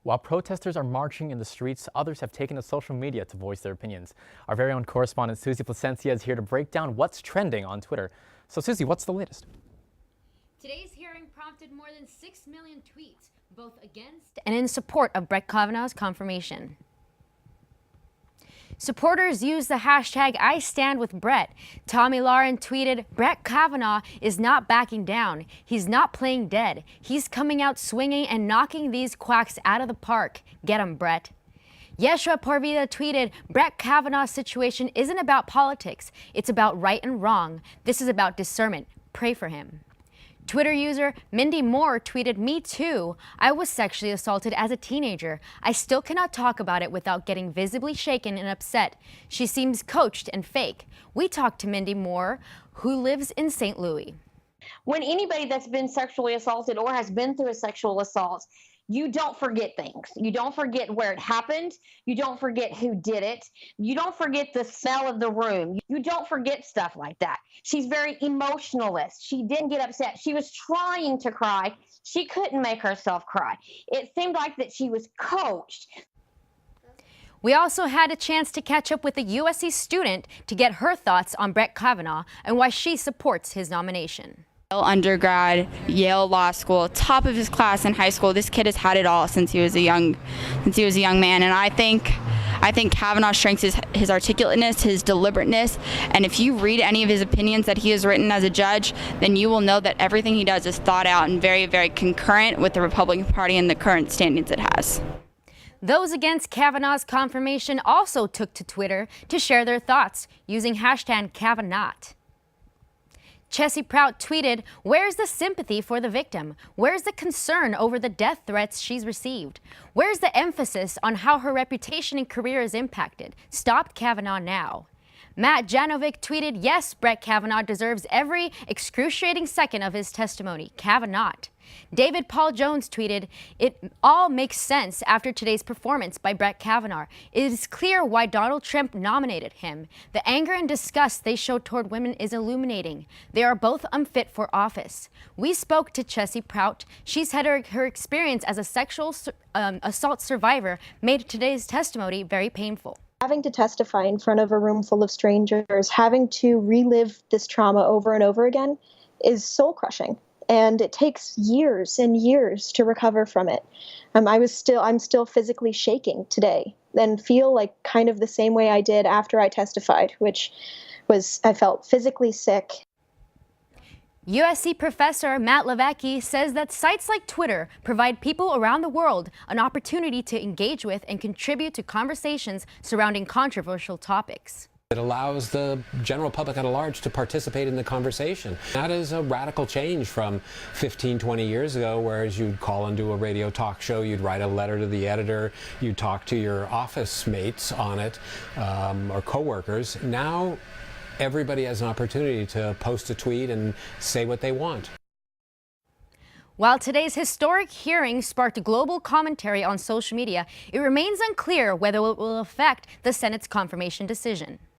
While protesters are marching in the streets, others have taken to social media to voice their opinions. Our very own correspondent Susie Placencia is here to break down what's trending on Twitter. So Susie, what's the latest? Today's hearing prompted more than 6 million tweets, both against and in support of Brett Kavanaugh's confirmation. Supporters used the hashtag #IStandWithBrett. Tommy Lauren tweeted, "Brett Kavanaugh is not backing down. He's not playing dead. He's coming out swinging and knocking these quacks out of the park. Get him, Brett." Yeshua Porvida tweeted, "Brett Kavanaugh's situation isn't about politics. It's about right and wrong. This is about discernment. Pray for him." Twitter user Mindy Moore tweeted, "Me too. I was sexually assaulted as a teenager. I still cannot talk about it without getting visibly shaken and upset. She seems coached and fake." We talked to Mindy Moore, who lives in St. Louis. When anybody that's been sexually assaulted or has been through a sexual assault, you don't forget things. You don't forget where it happened. You don't forget who did it. You don't forget the smell of the room. You don't forget stuff like that. She's very emotionalist. She didn't get upset. She was trying to cry. She couldn't make herself cry. It seemed like that she was coached. We also had a chance to catch up with a USC student to get her thoughts on Brett Kavanaugh and why she supports his nomination. Undergrad, Yale Law School, top of his class in high school. This kid has had it all since he was a young man, and I think Kavanaugh's strength is his articulateness, his deliberateness, and if you read any of his opinions that he has written as a judge, then you will know that everything he does is thought out and very, very concurrent with the Republican Party and the current standings it has. Those against Kavanaugh's confirmation also took to Twitter to share their thoughts using hashtag Kavanaugh. Chessie Prout tweeted, "Where's the sympathy for the victim? Where's the concern over the death threats she's received? Where's the emphasis on how her reputation and career is impacted? Stop Kavanaugh now." Matt Janovic tweeted, "Yes, Brett Kavanaugh deserves every excruciating second of his testimony. Kavanaugh." David Paul Jones tweeted, "It all makes sense after today's performance by Brett Kavanaugh. It is clear why Donald Trump nominated him. The anger and disgust they show toward women is illuminating. They are both unfit for office." We spoke to Chessie Prout. She's had her experience as a sexual assault survivor made today's testimony very painful. Having to testify in front of a room full of strangers, having to relive this trauma over and over again is soul crushing. And it takes years and years to recover from it. I'm still physically shaking today and feel like kind of the same way I did after I testified, which was I felt physically sick. USC professor Matt Levacki says that sites like Twitter provide people around the world an opportunity to engage with and contribute to conversations surrounding controversial topics. It allows the general public at large to participate in the conversation. That is a radical change from 15, 20 years ago, whereas you'd call into a radio talk show, you'd write a letter to the editor, you'd talk to your office mates on it, or coworkers. Now, everybody has an opportunity to post a tweet and say what they want. While today's historic hearing sparked global commentary on social media, it remains unclear whether it will affect the Senate's confirmation decision.